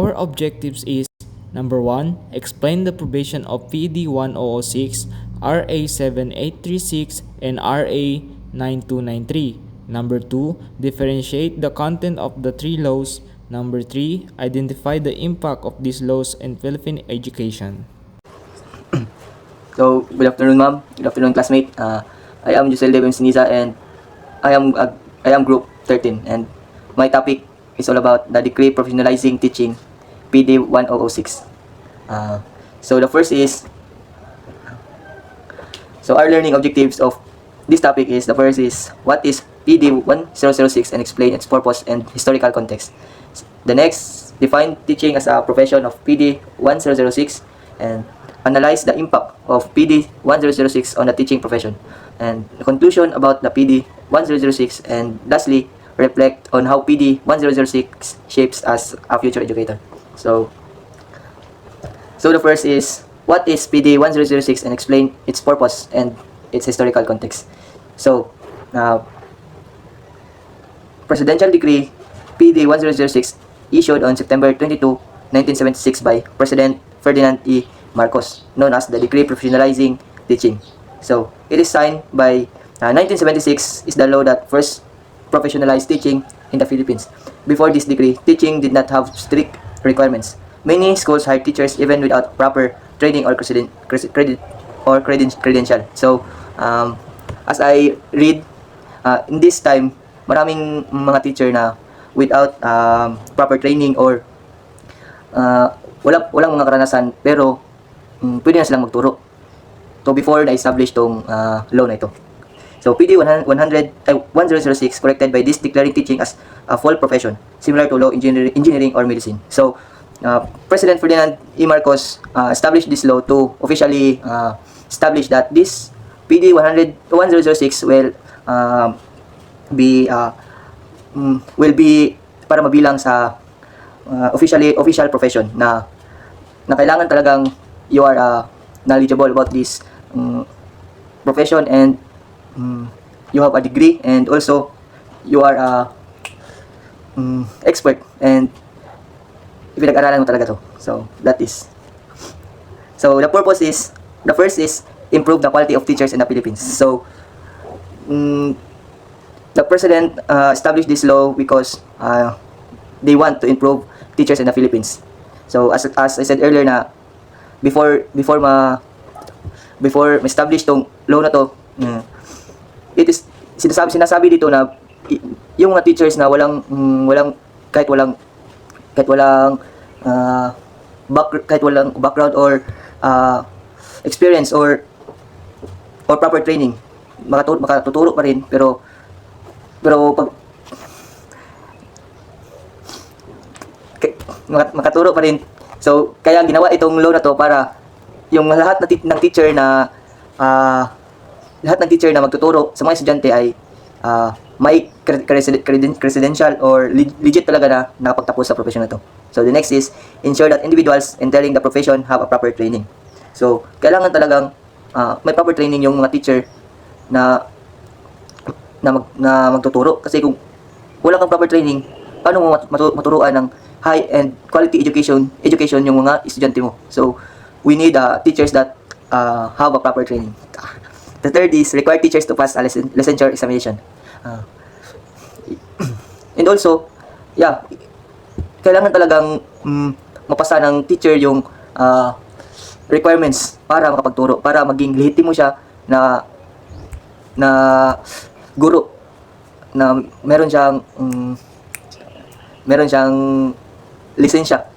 our objectives is number 1, explain the provision of PED 1006, RA 7836, and RA 9293. Number 2, differentiate the content of the three laws. Number 3, identify the impact of these laws in Philippine education. So, good afternoon, ma'am. Good afternoon, classmate. I am Josel Devin Siniza, and I am group 13, and my topic is all about the decree professionalizing teaching, PD 1006. So the first is, so our learning objectives of this topic is, the first is, what is PD 1006 and explain its purpose and historical context. The next, define teaching as a profession of PD 1006 and analyze the impact of PD 1006 on the teaching profession, and the conclusion about the PD 1006, and lastly, reflect on how PD 1006 shapes us a future educator. So the first is, what is PD 1006 and explain its purpose and its historical context. So, Presidential Decree PD 1006 issued on September 22, 1976 by President Ferdinand E. Marcos, known as the Decree Professionalizing Teaching. So, it is signed by 1976 is the law that first professionalized teaching in the Philippines. Before this decree, teaching did not have strict requirements. Many schools hired teachers even without proper training or credential. So, as I read, in this time, maraming mga teacher na without proper training or walang mga karanasan, pero pwede na silang magturo. So before na-establish tong law na ito. So PD 1006 corrected by this declaring teaching as a full profession, similar to law, engineering or medicine. So President Ferdinand E. Marcos established this law to officially establish that this PD 1006 will be para mabilang sa official profession na kailangan talagang you are knowledgeable about this profession, and you have a degree, and also you are expert, and pinag-aralan mo talaga to. So that is, so the purpose is, the first is improve the quality of teachers in the Philippines. So the president established this law because they want to improve teachers in the Philippines. So as I said earlier na before ma-establish tong law na to, it is sinasabi dito na yung mga teachers na walang kahit walang background or experience or proper training, makatuturo pa rin, pero pag makaturo pa rin. So kaya ginawa itong law na to para yung lahat ng teacher na magtuturo sa mga estudyante ay may credential or legit talaga na nakapagtapos sa profession na to. So the next is ensure that individuals entering the profession have a proper training. So kailangan talagang may proper training yung mga teacher na magtuturo, kasi kung wala kang proper training, paano mo maturuan ng high-end quality education yung mga estudyante mo. So we need teachers that have a proper training. The third is require teachers to pass a licensure examination. And also, kailangan talagang mapasa ng teacher yung requirements para makapagturo, para maging lehitimo siya na guro, na meron siyang lisensya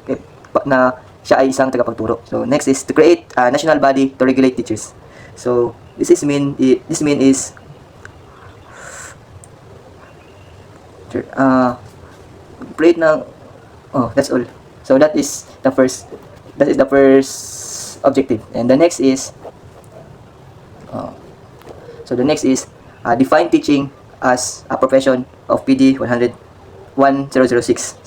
na siya ay isang tagapagturo. So next is to create a national body to regulate teachers. So this mean is create ng that's all. So that is the first objective. And the next is define teaching as a profession of PD 1006.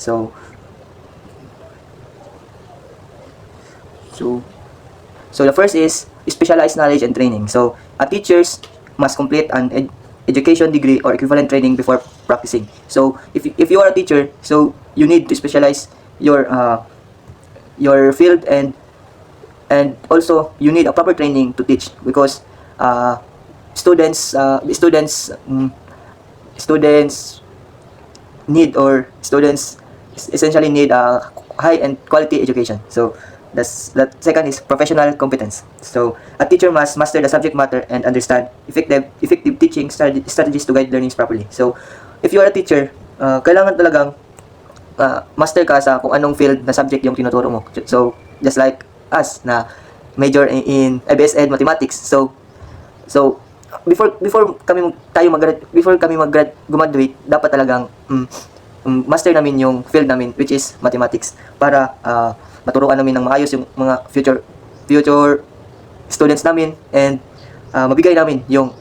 So the first is specialized knowledge and training. So teachers must complete an education degree or equivalent training before practicing. So if you are a teacher, so you need to specialize your your field, and also you need a proper training to teach, because uh, students students essentially need a high and quality education. So that second is professional competence. So a teacher must master the subject matter and understand effective teaching strategies to guide learnings properly. So if you are a teacher, kailangan talagang master ka sa kung anong field na subject yung tinuturo mo. So just like us na major in ABS-Ed mathematics. So before kami graduate, dapat talagang master namin yung field namin, which is mathematics, para maturuan namin ng maayos yung mga future students namin, and mabigay namin yung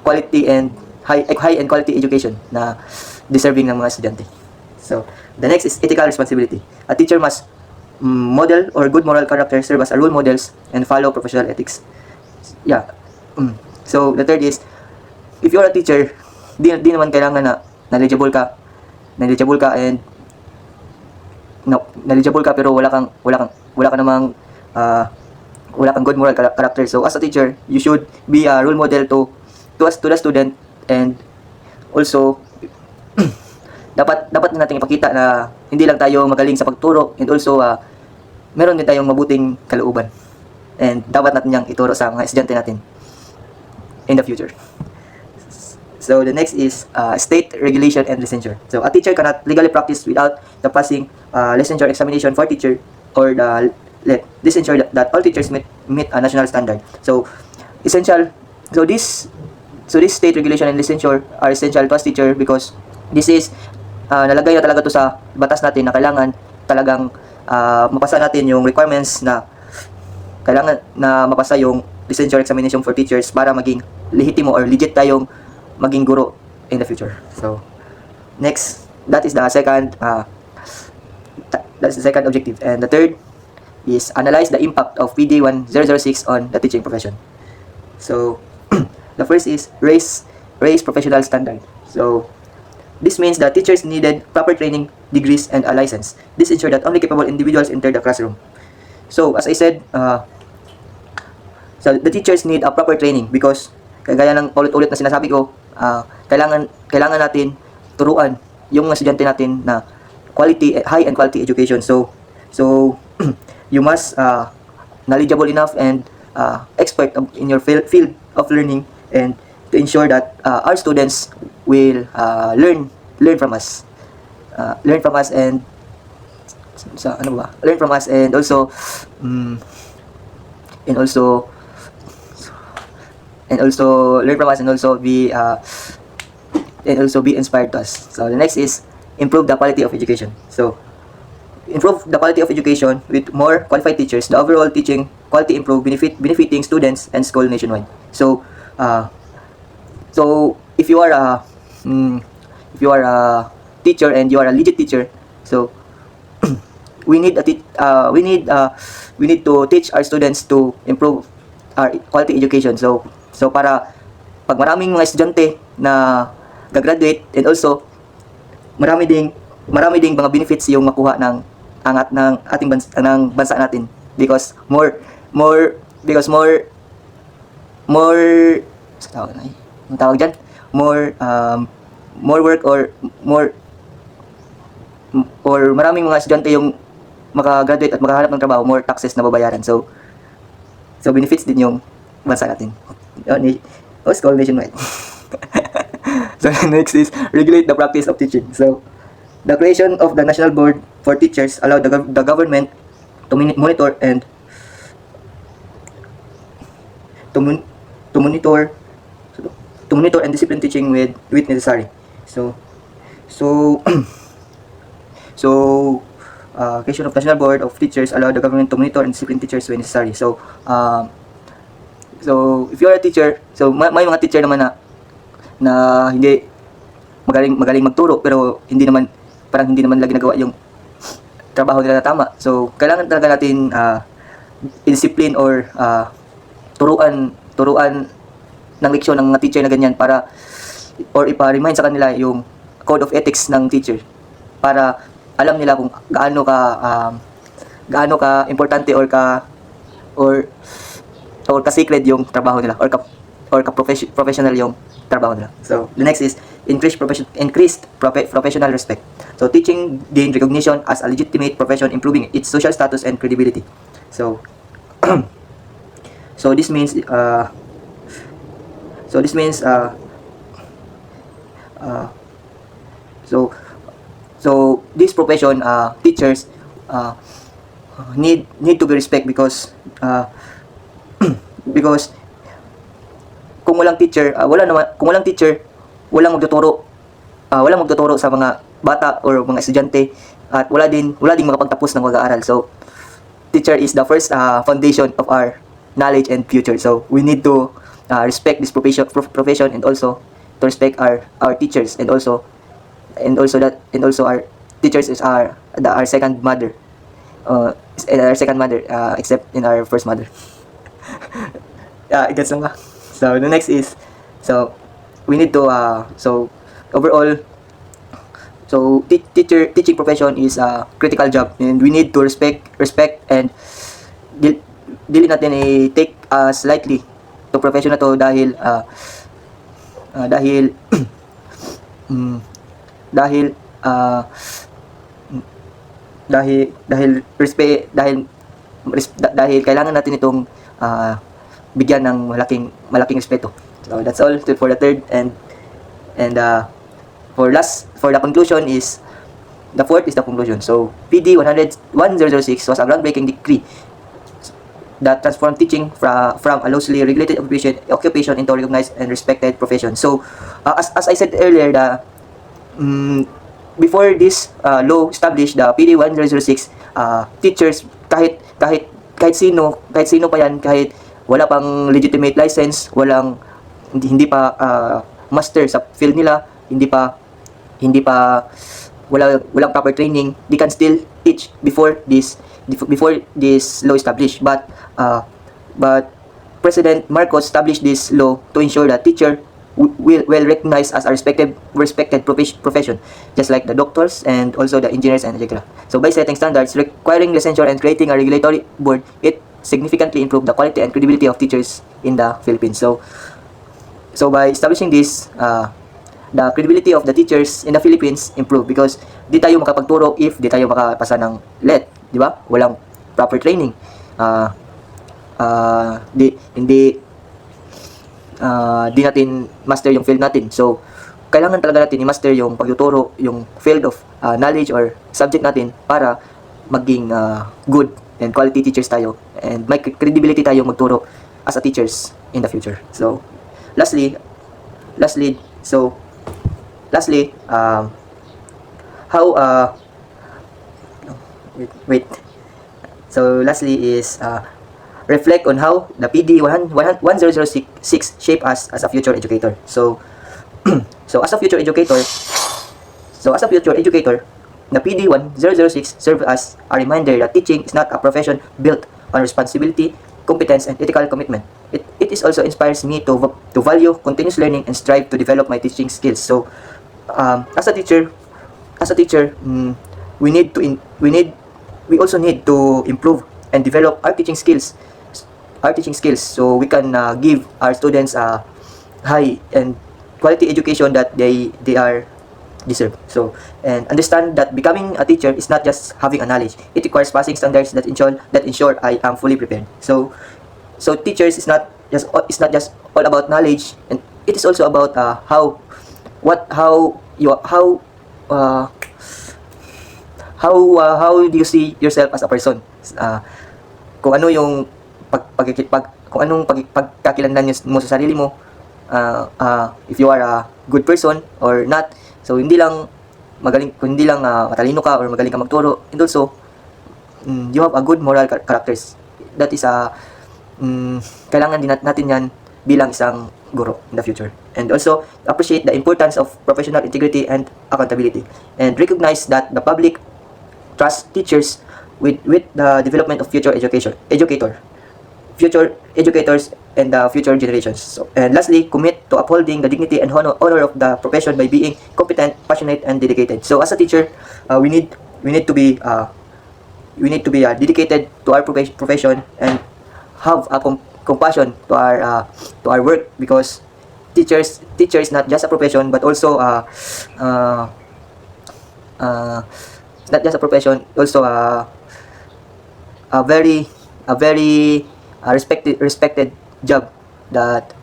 quality and high and quality education na deserving ng mga estudyante. So the next is ethical responsibility. A teacher must model or good moral character, serve as a role models, and follow professional ethics. Yeah. So the third is, if you're a teacher, di naman kailangan na knowledgeable ka and knowledgeable ka pero wala kang namang wala kang good moral character. So as a teacher, you should be a role model to the student, and also dapat natin ipakita na hindi lang tayo magaling sa pagturo, and also meron din tayong mabuting kalooban, and dapat natin yang ituro sa mga estudyante natin in the future. So the next is state regulation and licensure. So a teacher cannot legally practice without the passing licensure examination for teacher, or the licensure that all teachers meet a national standard. So essential. So this state regulation and licensure are essential to us teacher, because this is nalagay na talaga to sa batas natin na kailangan talagang mapasa natin yung requirements na kailangan na mapasa yung licensure examination for teachers para maging lehitimo or legit tayong maging guro in the future. So next, that is the second objective, and the third is analyze the impact of PD 1006 on the teaching profession. So the first is raise professional standard. So this means that teachers needed proper training, degrees, and a license. This ensure that only capable individuals enter the classroom. So as I said, so the teachers need a proper training, because kagaya ng ulit-ulit na sinasabi ko, kailangan natin turuan yung mga estudyante natin na high and quality education. So you must knowledgeable enough and expert in your field of learning, and to ensure that our students will learn from us and also be inspired to us. So the next is improve the quality of education. So improve the quality of education with more qualified teachers. The overall teaching quality improve, benefiting students and school nationwide. So if you are a teacher and you are a legit teacher, so we need to teach our students to improve our quality education. So para pag maraming mga estudyante na gagraduate, and also marami ding mga benefits yung makuha ng angat ng ating bansa natin, because more work, or maraming mga estudyante yung makagraduate at makahanap ng trabaho, more taxes na babayaran. So benefits din yung bansa natin. School nationwide. So next is regulate the practice of teaching. So the creation of the National Board for Teachers allowed the government to monitor and discipline teaching with necessary. Creation of National Board of Teachers allowed the government to monitor and discipline teachers when necessary. So if you are a teacher, so may mga teacher naman na hindi magaling magturo, pero hindi naman lagi nagawa yung trabaho nila na tama. So kailangan talaga natin i-discipline or turuan ng leksyon ng mga teacher na ganyan, para or ipa-remind sa kanila yung code of ethics ng teacher, para alam nila kung gaano ka importante or or ka-secret yung trabaho nila or professional yung trabaho nila. So, the next is increased professional respect. So, teaching gained recognition as a legitimate profession, improving its social status and credibility. So, so this means so this means uh, so so this profession teachers uh, need to be respect because kung walang teacher kung walang teacher walang magtuturo sa mga bata or mga estudyante at wala ding makapagtapos ng pag-aaral. So teacher is the first foundation of our knowledge and future. So we need to respect this profession and also to respect our teachers and also our teachers is our second mother. Our second mother except in our first mother. Gets lang ba? So the next is so we need to so overall teaching profession is a critical job and we need to respect and dili natin i-take slightly to profession na to dahil dahil dahil dahil kailangan natin itong bigyan ng malaking respeto. So that's all for the third and for the conclusion is the fourth is the conclusion. So PD 1006 was a groundbreaking decree that transformed teaching from a loosely regulated occupation into a recognized and respected profession. So as I said earlier, before this law established the PD 1006, teachers kahit sino pa yan, kahit wala pang legitimate license, hindi pa master sa field nila, walang proper training, they can still teach before this law established. But President Marcos established this law to ensure that teacher well recognized as a respected profession, just like the doctors and also the engineers and etc. So by setting standards, requiring licensure and creating a regulatory board, it significantly improved the quality and credibility of teachers in the Philippines. So by establishing this, the credibility of the teachers in the Philippines improved because di tayo makapagturo if di tayo makapasa ng LET, di ba? Walang proper training. Di natin master yung field natin. So, kailangan talaga natin i-master yung pagtuturo, yung field of knowledge or subject natin para maging good and quality teachers tayo and may credibility tayo magturo as a teachers in the future. So, lastly, how so lastly is reflect on how the PD 1006 shape us as a future educator. So as a future educator, the PD 1006 serves as a reminder that teaching is not a profession built on responsibility, competence, and ethical commitment. It is also inspires me to value continuous learning and strive to develop my teaching skills. So as a teacher, we also need to improve and develop our teaching skills so we can give our students a high and quality education that they are deserve. So and understand that becoming a teacher is not just having a knowledge, it requires passing standards that ensure I am fully prepared. So teachers is not just all about knowledge, and it is also about how do you see yourself as a person, kung ano yung pagkakilanlan mo sa sarili mo, if you are a good person or not. So hindi lang matalino ka or magaling ka magturo, and also you have a good moral characters. That is kailangan din natin yan bilang isang guro in the future. And also appreciate the importance of professional integrity and accountability, and recognize that the public trust teachers with the development of future educators and the future generations. So, and lastly, commit to upholding the dignity and honor of the profession by being competent, passionate, and dedicated. So as a teacher, we need to be we need to be dedicated to our profession and have a compassion to our work, because teacher is not just a profession but also uh, uh, it's not just a profession, also a very respected job that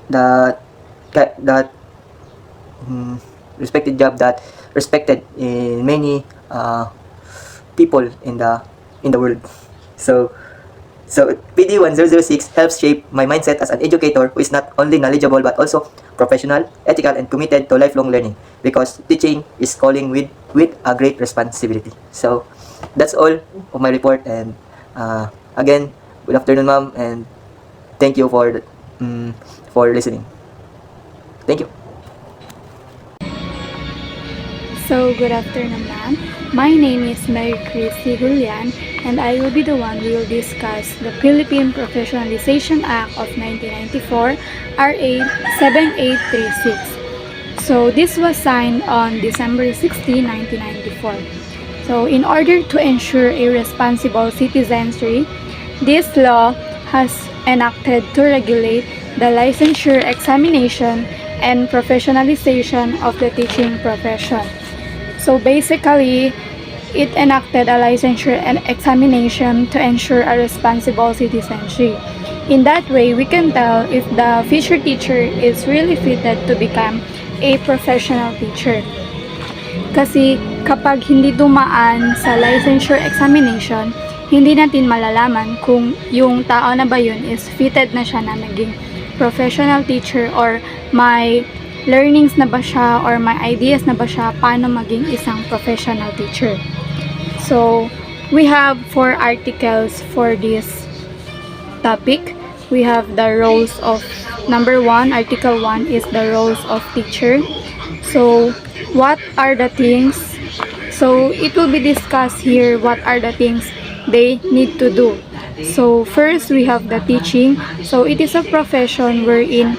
that that respected job that respected in many people in the world. So PD 1006 helps shape my mindset as an educator who is not only knowledgeable but also professional, ethical, and committed to lifelong learning, because teaching is calling with a great responsibility. So that's all of my report, and again, good afternoon, ma'am, and thank you for listening. Thank you. So, good afternoon, ma'am. My name is Mary Christy Julian, and I will be the one who will discuss the Philippine Professionalization Act of 1994, RA 7836. So, this was signed on December 16, 1994. So, in order to ensure a responsible citizenry, this law has enacted to regulate the licensure examination and professionalization of the teaching profession. So basically, it enacted a licensure and examination to ensure a responsible citizenship. In that way, we can tell if the future teacher is really fitted to become a professional teacher. Kasi kapag hindi dumaan sa licensure examination, hindi natin malalaman kung yung tao na ba yun is fitted na siya na maging professional teacher, or may learnings na ba siya, or may ideas na ba siya paano maging isang professional teacher. So, we have 4 articles for this topic. We have the roles of, number 1, Article 1 is the roles of teacher. So, what are the things? So, it will be discussed here what are the things they need to do. So, first we have the teaching. So, it is a profession wherein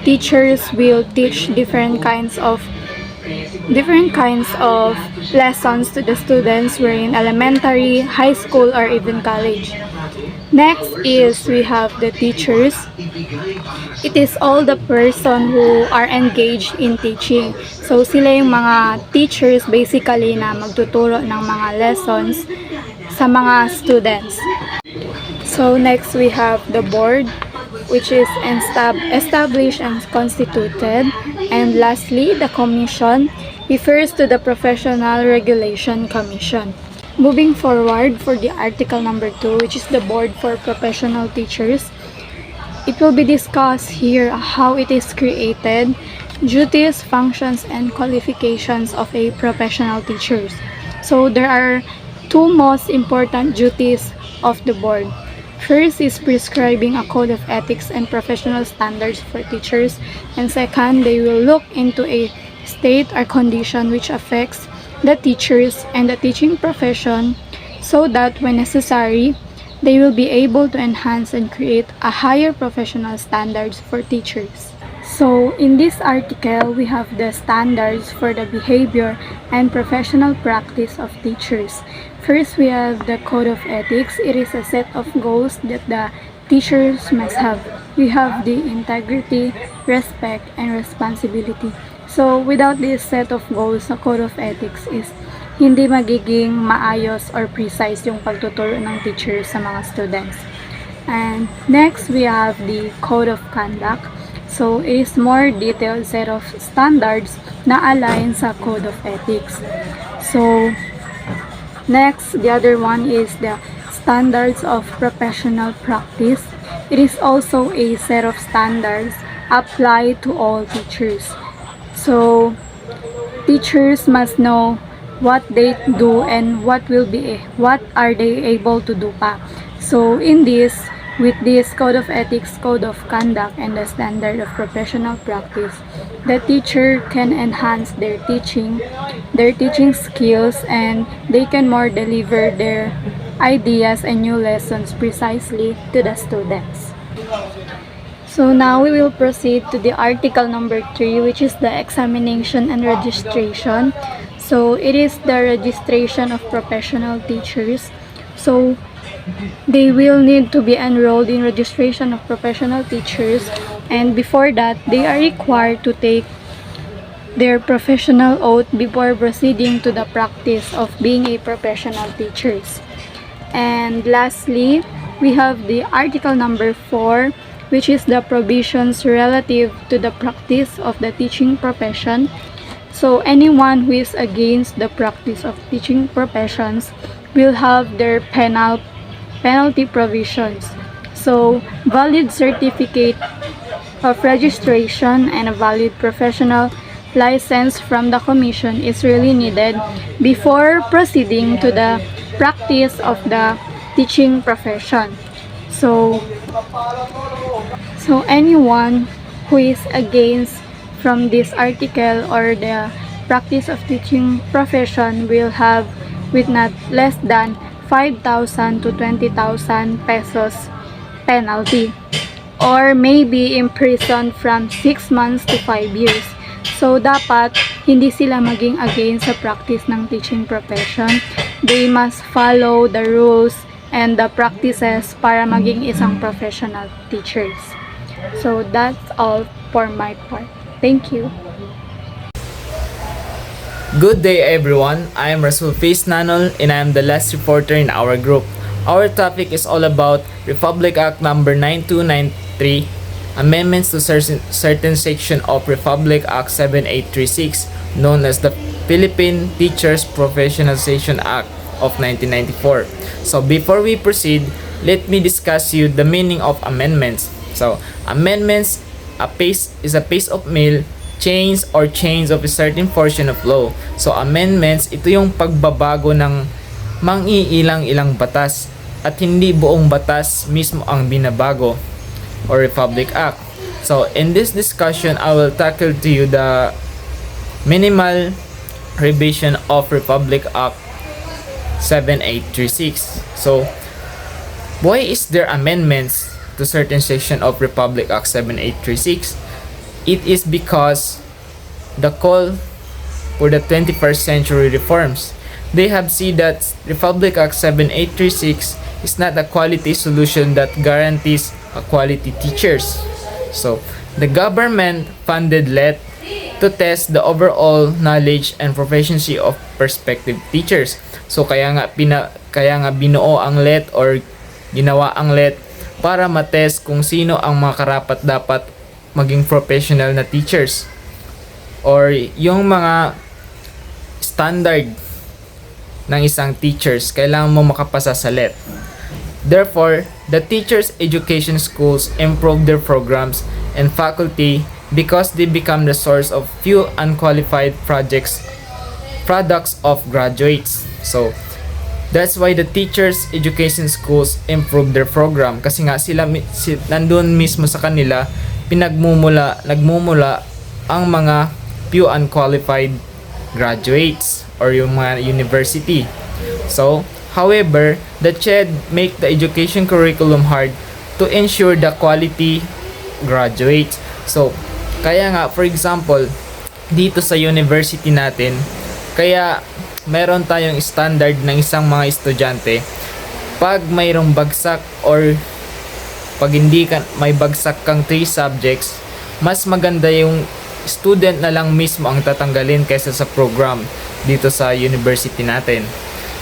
teachers will teach different kinds of lessons to the students, wherein elementary, high school, or even college. Next is we have the teachers. It is all the person who are engaged in teaching. So sila yung mga teachers basically na magtuturo ng mga lessons sa mga students. So next we have the board, which is established and constituted. And lastly, the commission refers to the Professional Regulation Commission. Moving forward for the article number 2, which is the board for professional teachers, it will be discussed here how it is created, duties, functions, and qualifications of a professional teachers. So there are 2 most important duties of the board. First is prescribing a code of ethics and professional standards for teachers, and second, they will look into a state or condition which affects the teachers and the teaching profession, so that when necessary, they will be able to enhance and create a higher professional standards for teachers. So in this article, we have the standards for the behavior and professional practice of teachers. First, we have the code of ethics. It is a set of goals that the teachers must have. We have the integrity, respect, and responsibility. So without this set of goals, the code of ethics is hindi magiging maayos or precise yung pagtuturo ng teacher sa mga students. And next, we have the code of conduct. So it is more detailed set of standards na align sa code of ethics. So next, the other one is the standards of professional practice. It is also a set of standards applied to all teachers. So teachers must know what they do and what are they able to do pa. So with this code of ethics, code of conduct, and the standard of professional practice, the teacher can enhance their teaching skills, and they can more deliver their ideas and new lessons precisely to the students. So now we will proceed to the article number 3, which is the examination and registration. So it is the registration of professional teachers. So they will need to be enrolled in registration of professional teachers, and before that they are required to take their professional oath before proceeding to the practice of being a professional teachers. And lastly, we have the article number 4, which is the provisions relative to the practice of the teaching profession. So anyone who is against the practice of teaching professions will have their penalty provisions. So valid certificate of registration and a valid professional license from the commission is really needed before proceeding to the practice of the teaching profession. So anyone who is against from this article or the practice of teaching profession will have with not less than 5,000 to 20,000 pesos penalty, or maybe imprisoned from 6 months to 5 years. So, dapat hindi sila maging against sa practice ng teaching profession. They must follow the rules and the practices para maging isang professional teachers. So, that's all for my part. Thank you. Good day everyone, I am Rasul Face Nanol and I am the last reporter in our group. Our topic is all about Republic Act number 9293, amendments to certain section of Republic Act 7836, known as the Philippine Teachers Professionalization Act of 1994. So before we proceed, let me discuss you the meaning of amendments. So amendments is a piece of mail, change or change of a certain portion of law. So amendments, ito yung pagbabago ng mangiilang-ilang batas at hindi buong batas mismo ang binabago or Republic Act. So in this discussion, I will tackle to you the minimal revision of Republic Act 7836. So why is there amendments to certain section of Republic Act 7836? It is because the call for the 21st century reforms. They have seen that Republic Act 7836 is not a quality solution that guarantees a quality teachers. So, the government funded LET to test the overall knowledge and proficiency of prospective teachers. So, kaya nga binuo ang LET or ginawa ang LET para matest kung sino ang mga karapat dapat maging professional na teachers or yung mga standard ng isang teachers, kailangan mo makapasa sa LET. Therefore, the teachers education schools improve their programs and faculty because they become the source of few unqualified products of graduates. So that's why the teachers education schools improve their program, kasi nga nandun mismo sa kanila nagmumula ang mga few unqualified graduates or yung mga university. So, however, the CHED make the education curriculum hard to ensure the quality graduates. So, kaya nga, for example, dito sa university natin, kaya meron tayong standard ng isang mga estudyante. Pag mayroong bagsak or pag hindi ka may bagsak kang 3 subjects, mas maganda yung student na lang mismo ang tatanggalin kaysa sa program dito sa university natin.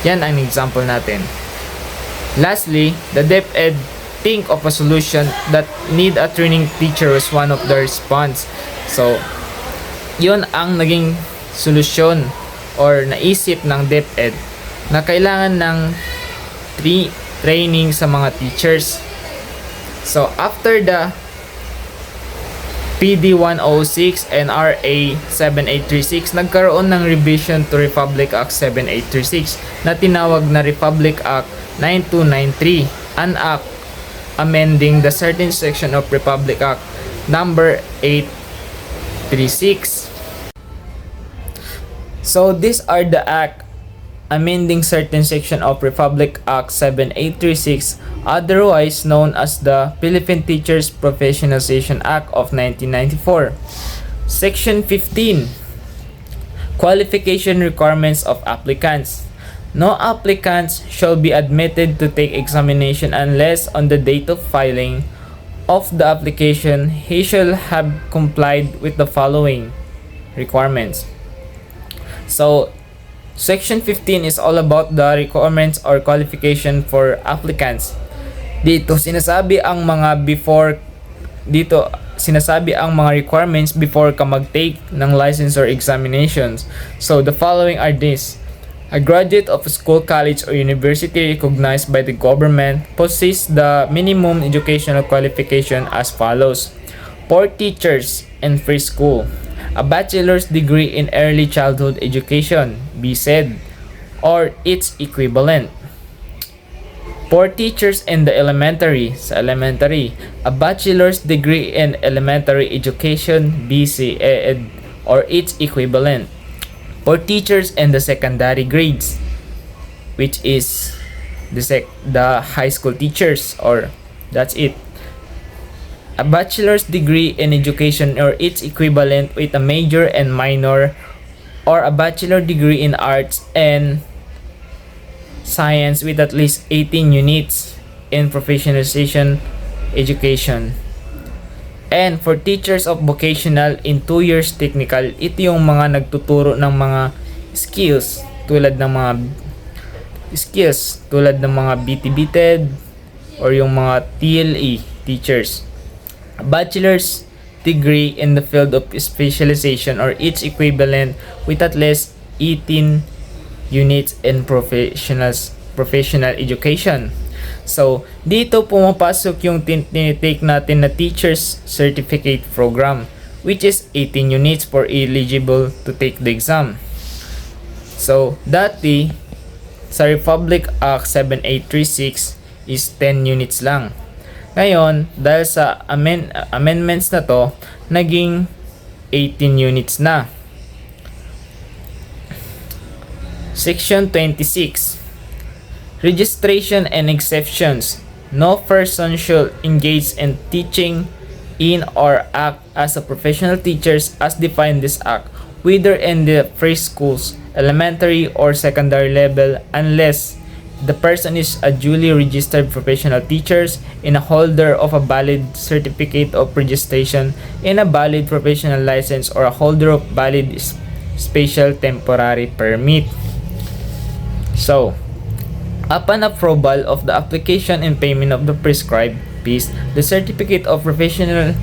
Yan ang example natin. Lastly, the DepEd think of a solution that need a training teacher as one of the response. So, yun ang naging solusyon or naisip ng DepEd na kailangan ng training sa mga teachers. So, after the PED 106 and RA 7836, nagkaroon ng revision to Republic Act 7836 na tinawag na Republic Act 9293, an act amending the certain section of Republic Act number 836. So, these are the act amending certain section of Republic Act 7836, otherwise known as the Philippine Teachers Professionalization Act of 1994. Section 15 Qualification requirements of applicants. No applicants shall be admitted to take examination unless on the date of filing of the application he shall have complied with the following requirements. So, Section 15 is all about the requirements or qualification for applicants. Dito sinasabi ang mga requirements before ka mag-take ng license or examinations. So, the following are these. A graduate of a school, college, or university recognized by the government possesses the minimum educational qualification as follows. For teachers in preschool, a bachelor's degree in early childhood education, BSED, or its equivalent. For teachers in the elementary, a bachelor's degree in elementary education, BCED, or its equivalent. For teachers in the secondary grades, which is the high school teachers, or that's it. A bachelor's degree in education or its equivalent with a major and minor, or a bachelor degree in arts and science with at least 18 units in professionalization education. And for teachers of vocational in 2 years technical, ito yung mga nagtuturo ng mga skills tulad ng mga BT-BTED or yung mga TLE teachers. A bachelor's degree in the field of specialization or its equivalent with at least 18 units in professional education. So, dito pumapasok yung tinitake natin na Teacher's Certificate Program, which is 18 units for eligible to take the exam. So, dati, sa Republic Act 7836 is 10 units lang. Ngayon, dahil sa amendments na to, naging 18 units na. Section 26. Registration and exceptions. No person shall engage in teaching in or act as a professional teacher as defined in this act, whether in the preschools, elementary, or secondary level, unless the person is a duly registered professional teacher and a holder of a valid certificate of registration and a valid professional license, or a holder of valid special temporary permit. So, upon approval of the application and payment of the prescribed fees, the certificate of professional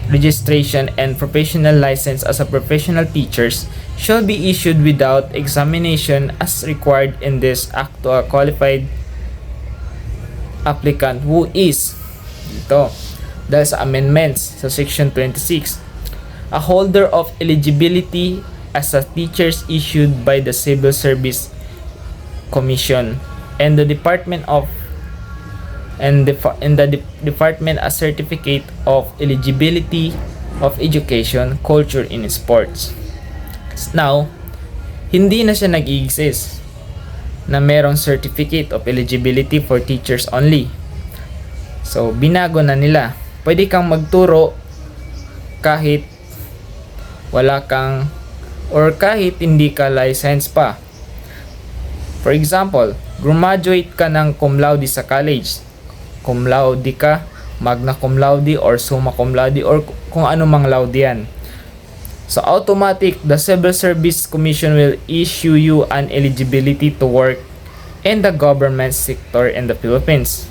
registration and professional license as a professional teachers shall be issued without examination as required in this act to a qualified applicant who is dahil sa amendments sa section 26, a holder of eligibility as a teachers issued by the Civil Service Commission and the Department a certificate of eligibility of education, culture, and sports. Now, hindi na siya nag-i-exist na merong certificate of eligibility for teachers only. So, binago na nila. Pwede kang magturo kahit wala kang or kahit hindi ka license pa. For example, graduate ka ng cum laude sa college. Cum laude ka, magna cum laude, or summa cum laude, or kung ano mang laude yan. So automatic, the Civil Service Commission will issue you an eligibility to work in the government sector in the Philippines.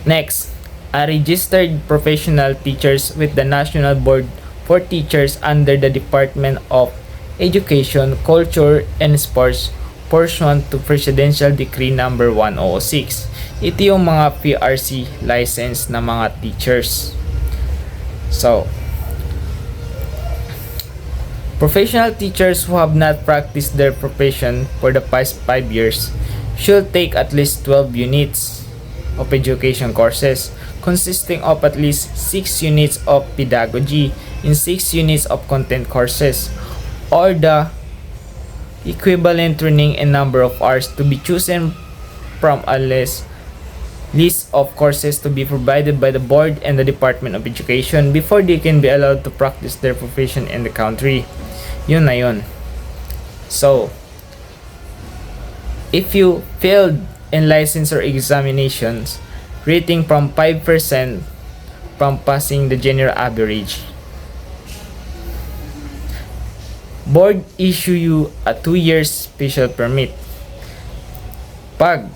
Next, a registered professional teachers with the National Board for Teachers under the Department of Education, Culture, and Sports pursuant to Presidential Decree number 1006. Ito yung mga PRC license na mga teachers. So, professional teachers who have not practiced their profession for the past 5 years should take at least 12 units of education courses consisting of at least 6 units of pedagogy and 6 units of content courses, or the equivalent training and number of hours to be chosen from a list list of courses to be provided by the board and the Department of Education before they can be allowed to practice their profession in the country. Yun na yun. So, if you failed in license or examinations, rating from 5% from passing the general average. Board issue you a 2 years special permit. Pag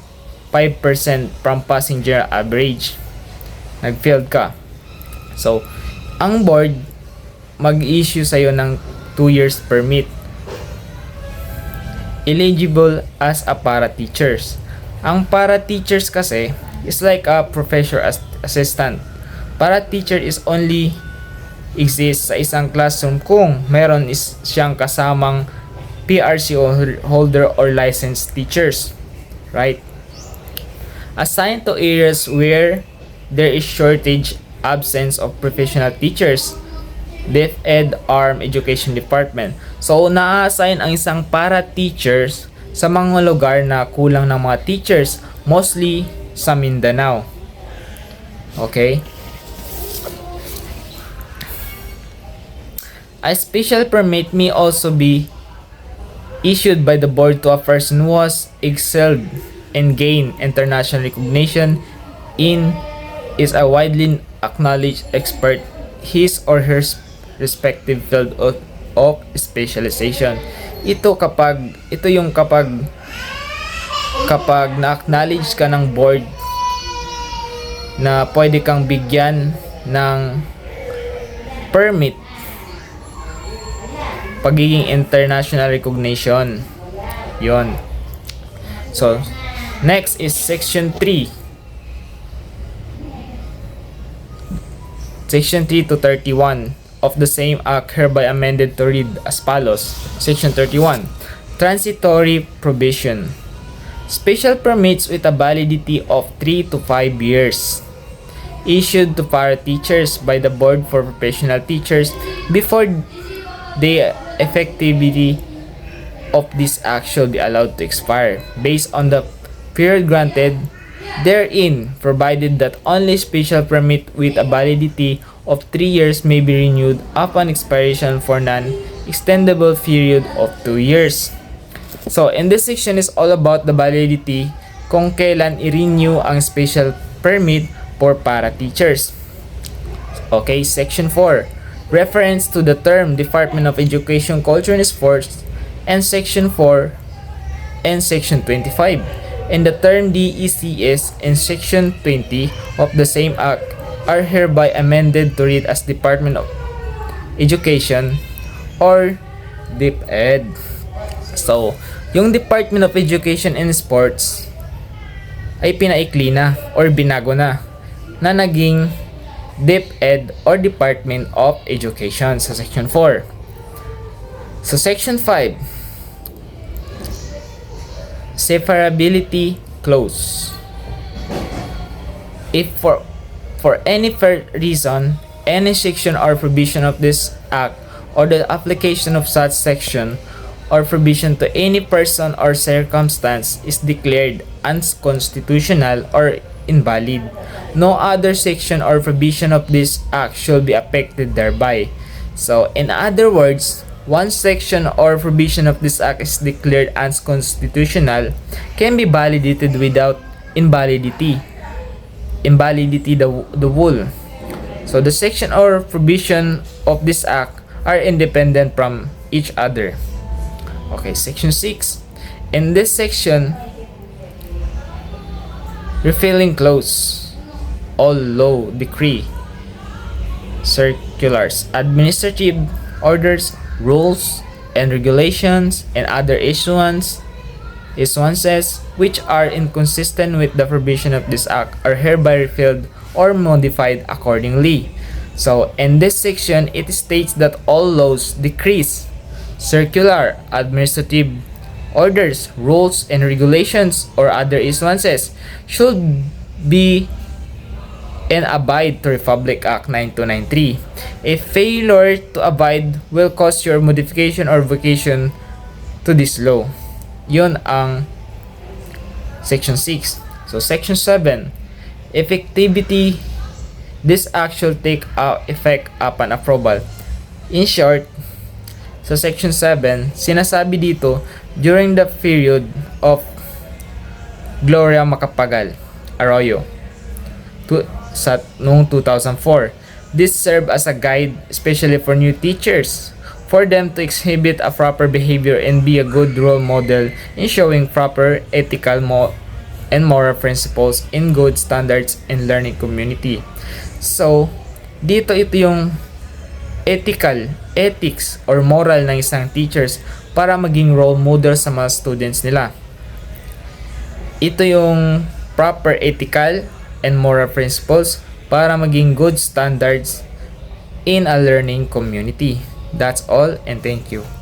5% from passing general average, nag-failed ka. So, ang board mag-issue sa'yo ng 2 years permit. Eligible as a para-teachers. Ang para-teachers kasi is like a professor assistant. Para-teacher is only exists sa isang classroom kung meron siyang kasamang PRC holder or licensed teachers. Right? Assigned to areas where there is shortage, absence of professional teachers, DepEd Arm Education Department. So, na-assign ang isang para-teachers sa mga lugar na kulang ng mga teachers, mostly sa Mindanao. Okay? A special permit may also be issued by the board to a person who has excelled and gained international recognition in is a widely acknowledged expert his or her respective field of specialization. Ito yung kapag na-acknowledge ka ng board na pwede kang bigyan ng permit pagiging international recognition. Yon. So, next is Section 3. Section 3 to 31 of the same Act hereby amended to read as follows. Section 31. Transitory provision. Special permits with a validity of 3 to 5 years. Issued to para-teachers by the Board for Professional Teachers before the effectivity of this act shall be allowed to expire based on the period granted therein, provided that only special permit with a validity of 3 years may be renewed upon expiration for non-extendable period of 2 years. So, in this section is all about the validity kung kailan i-renew ang special permit for para-teachers. Okay, Section 4. Reference to the term Department of Education, Culture and Sports and Section 4 and Section 25. And the term DECS and Section 20 of the same Act are hereby amended to read as Department of Education or DepEd. So, yung Department of Education and Sports ay pinaikli na or binago na naging DepEd or Department of Education sa Section 4. So, Section 5. Separability clause. If for any reason, any section or provision of this Act or the application of such section or provision to any person or circumstance is declared unconstitutional or invalid, no other section or provision of this act shall be affected thereby. So, in other words, one section or provision of this act is declared unconstitutional can be validated without invalidity the whole. So, the section or provision of this act are independent from each other. Okay, Section 6. In this section, repealing clause, all law, decree, circulars, administrative orders, rules, and regulations, and other issuances which are inconsistent with the provision of this act are hereby repealed or modified accordingly. So, in this section, it states that all laws, decrees, circular, administrative orders, rules, and regulations or other issuances should be and abide to Republic Act 9293. A failure to abide will cause your modification or vacation to this law. Yun ang Section 6. So, Section 7. Effectivity, this actual take effect upon approval. In short, sa section 7, sinasabi dito, during the period of Gloria Macapagal Arroyo noong 2004. This served as a guide especially for new teachers for them to exhibit a proper behavior and be a good role model in showing proper ethical and moral principles in good standards in learning community. So, dito ito yung ethics or moral ng isang teachers para maging role model sa mga students nila. Ito yung proper ethical and moral principles para maging good standards in a learning community. That's all and thank you.